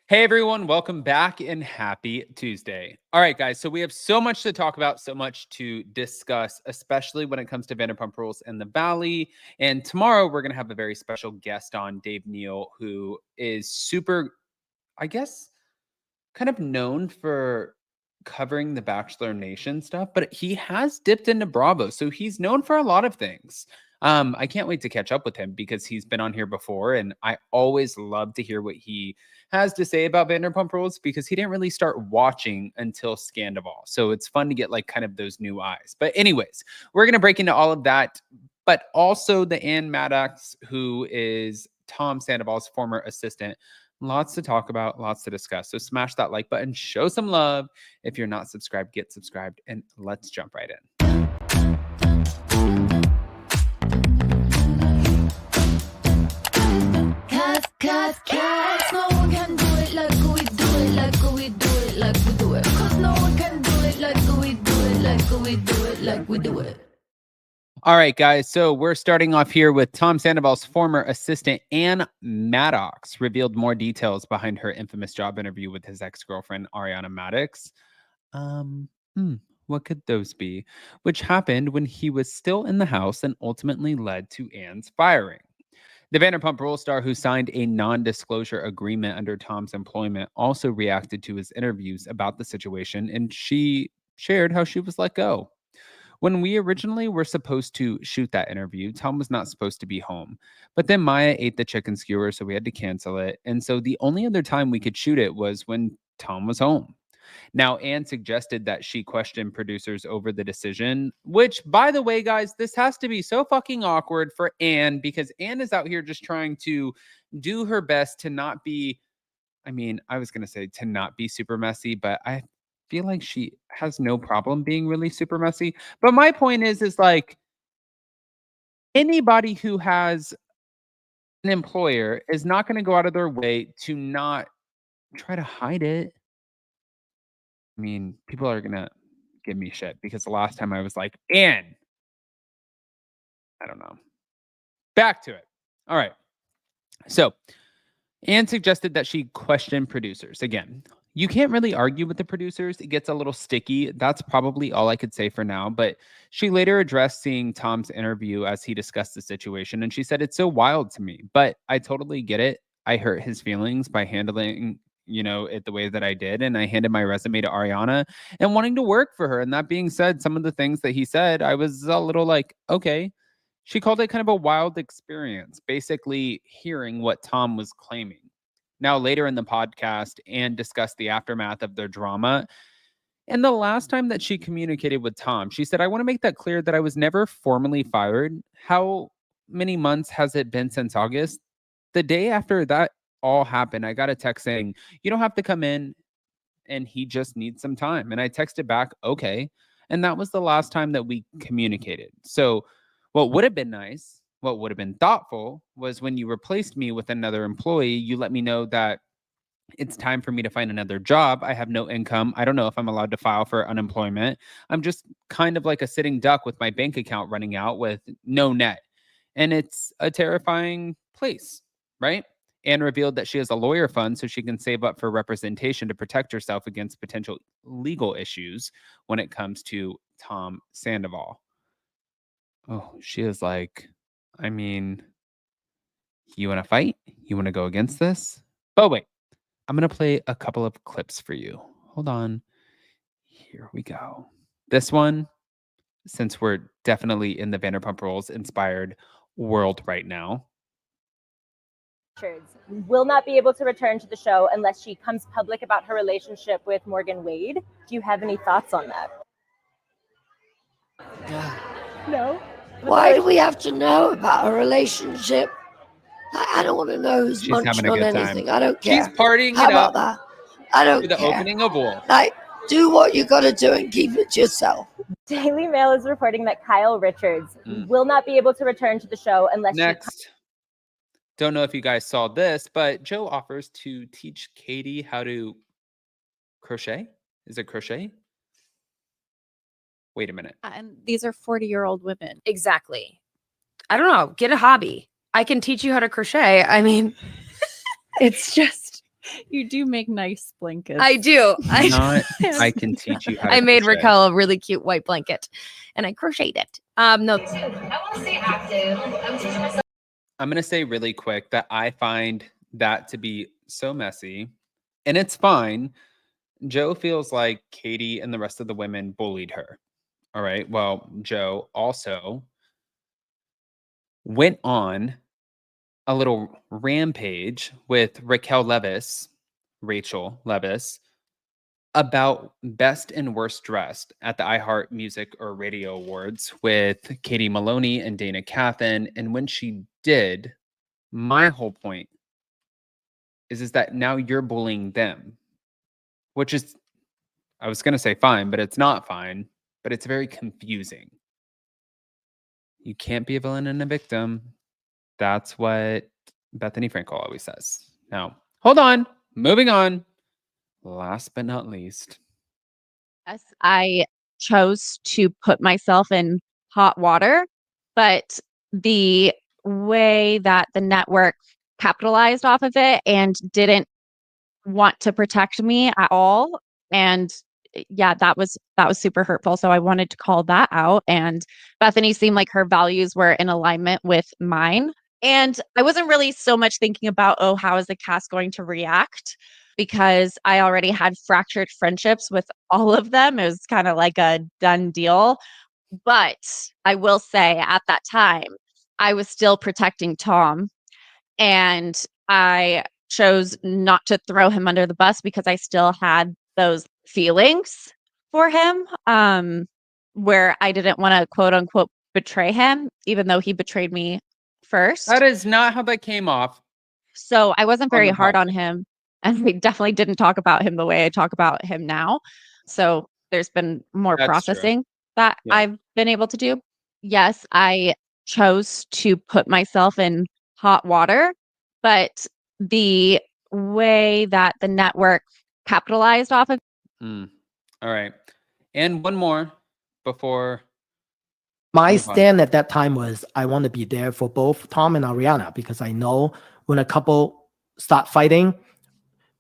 Hey everyone, welcome back and happy Tuesday. All right, guys, so we have so much to talk about, so much to discuss, especially when it comes to Vanderpump Rules and the Valley. And tomorrow we're going to have a very special guest on, Dave Neal, who is super, I guess, kind of known for covering the Bachelor Nation stuff, but he has dipped into Bravo. So he's known for a lot of things. I can't wait to catch up with him because he's been on here before, and I always love to hear what he has to say about Vanderpump Rules because he didn't really start watching until Sandoval. So it's fun to get like kind of those new eyes. But anyways, we're going to break into all of that, but also the Ann Maddox, who is Tom Sandoval's former assistant. Lots to talk about, lots to discuss. So smash that like button, show some love. If you're not subscribed, get subscribed, and let's jump right in. Cause no one can do it like we do it, like we do it, like we do it. Cause no one can do it like we do it, like we do it, like we do it. All right, guys. So we're starting off here with Tom Sandoval's former assistant, Ann Maddox, revealed more details behind her infamous job interview with his ex-girlfriend, Ariana Maddox. What could those be? Which happened when he was still in the house and ultimately led to Ann's firing. The Vanderpump Rules star, who signed a non-disclosure agreement under Tom's employment, also reacted to his interviews about the situation, and she shared how she was let go. When we originally were supposed to shoot that interview, Tom was not supposed to be home. But then Maya ate the chicken skewer, so we had to cancel it. And so the only other time we could shoot it was when Tom was home. Now, Anne suggested that she question producers over the decision, which, by the way, guys, this has to be so fucking awkward for Anne because Anne is out here just trying to do her best to not be, I was going to say to not be super messy, but I feel like she has no problem being really super messy. But my point is like anybody who has an employer is not going to go out of their way to not try to hide it. People are gonna give me shit because the last time I was like, Anne, I don't know. Back to it. All right. So Anne suggested that she question producers. Again, you can't really argue with the producers. It gets a little sticky. That's probably all I could say for now. But she later addressed seeing Tom's interview as he discussed the situation. And she said, it's so wild to me, but I totally get it. I hurt his feelings by handling it the way that I did. And I handed my resume to Ariana and wanting to work for her. And that being said, some of the things that he said, I was a little like, okay. She called it kind of a wild experience, basically hearing what Tom was claiming. Now, later in the podcast, Anne discussed the aftermath of their drama. And the last time that she communicated with Tom, she said, I want to make that clear that I was never formally fired. How many months has it been since August? The day after that all happened, I got a text saying, you don't have to come in and he just needs some time. And I texted back, okay. And that was the last time that we communicated. So, what would have been nice, what would have been thoughtful was when you replaced me with another employee, you let me know that it's time for me to find another job. I have no income. I don't know if I'm allowed to file for unemployment. I'm just kind of like a sitting duck with my bank account running out with no net. And it's a terrifying place, right? Anne revealed that she has a lawyer fund so she can save up for representation to protect herself against potential legal issues when it comes to Tom Sandoval. Oh, she is like, you want to fight? You want to go against this? But wait, I'm going to play a couple of clips for you. Hold on. Here we go. This one, since we're definitely in the Vanderpump Rules inspired world right now. Will not be able to return to the show unless she comes public about her relationship with Morgan Wade. Do you have any thoughts on that? No? Why do we have to know about a relationship? I don't want to know who's She's having munching a on good anything. time. I don't care. She's partying How it about up that? I don't for the care. opening of Wolf. Like, do what you got to do and keep it to yourself. Daily Mail is reporting that Kyle Richards will not be able to return to the show unless Next. Don't know if you guys saw this, but Joe offers to teach Katie how to crochet. Is it crochet? Wait a minute. And these are 40-year-old women. Exactly. I don't know. Get a hobby. I can teach you how to crochet. I mean, it's just You do make nice blankets. I do. Not, I can teach you how to I made crochet. Raquel a really cute white blanket, and I crocheted it. No, I want to stay active. I'm teaching myself. I'm going to say really quick that I find that to be so messy, and it's fine. Joe feels like Katie and the rest of the women bullied her. All right. Well, Joe also went on a little rampage with Rachel Levis, about best and worst dressed at the iHeart Music or Radio Awards with Katie Maloney and Dana Cathan. And when she did, my whole point is that now you're bullying them, which is, I was going to say fine, but it's not fine, but it's very confusing. You can't be a villain and a victim. That's what Bethany Frankel always says. Now, hold on, moving on. Last but not least, Yes, I chose to put myself in hot water, but the way that the network capitalized off of it and didn't want to protect me at all. And yeah, that was super hurtful. So I wanted to call that out. And Bethany seemed like her values were in alignment with mine. And I wasn't really so much thinking about, oh, how is the cast going to react? Because I already had fractured friendships with all of them. It was kind of like a done deal. But I will say at that time, I was still protecting Tom. And I chose not to throw him under the bus because I still had those feelings for him, where I didn't want to quote unquote betray him, even though he betrayed me first. that is not how that came off. So I wasn't On very the hard on podcast. him. And we definitely didn't talk about him the way I talk about him now. So there's been more That's true. processing that Yeah. I've been able to do. Yes, I chose to put myself in hot water, but the way that the network capitalized off of Mm. All right. And one more before. My Move on. stand at that time was I want to be there for both Tom and Ariana because I know when a couple start fighting,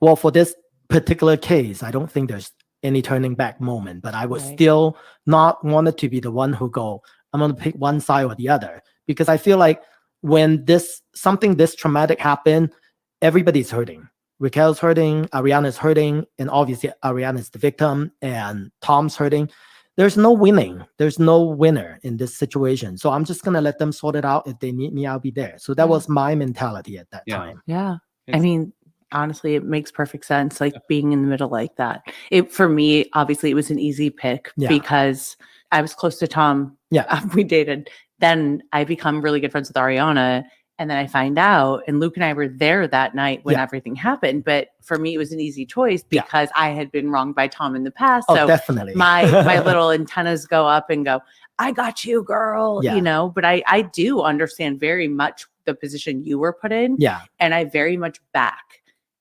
well, for this particular case, I don't think there's any turning back moment, but I would Right. still not wanted to be the one who go, I'm going to pick one side or the other because I feel like when something this traumatic happened, everybody's hurting. Raquel's hurting, Ariana's hurting, and obviously Ariana's the victim and Tom's hurting. There's no winning. There's no winner in this situation. So I'm just going to let them sort it out. If they need me, I'll be there. So that was my mentality at that Yeah. time. Yeah. I It's- mean, honestly, it makes perfect sense. Like being in the middle like that. For me, obviously, it was an easy pick Yeah. because I was close to Tom. Yeah. We dated. Then I become really good friends with Ariana. And then I find out, and Luke and I were there that night when Yeah. everything happened. But for me, it was an easy choice Yeah. because I had been wronged by Tom in the past. Oh, So definitely. my little antennas go up and go, I got you, girl. Yeah. You know, but I do understand very much the position you were put in. Yeah. And I very much back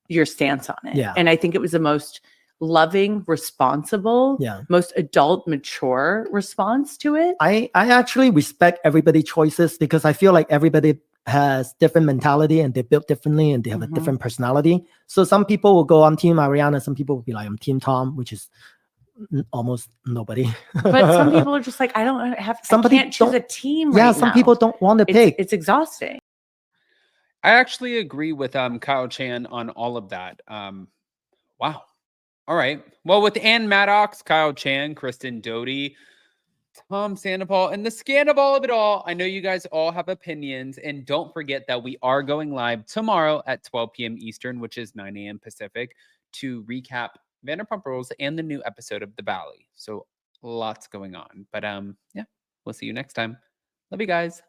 your stance on it. Yeah. And I think it was the most loving, responsible, Yeah. most adult, mature response to it. I actually respect everybody's choices because I feel like everybody has different mentality and they're built differently and they have a Mhm. different personality. So some people will go on Team Ariana, some people will be like, I'm Team Tom, which is almost nobody. But some people are just like, I Somebody can't choose don't- a team yeah, right some now. people don't want to pick. It's exhausting. I actually agree with Kyle Chan on all of that. Wow. All right. Well, with Ann Maddox, Kyle Chan, Kristen Doty, Tom Sandoval, and the scandal of it all, I know you guys all have opinions. And don't forget that we are going live tomorrow at 12 p.m. Eastern, which is 9 a.m. Pacific, to recap Vanderpump Rules and the new episode of The Valley. So lots going on. But yeah, we'll see you next time. Love you guys.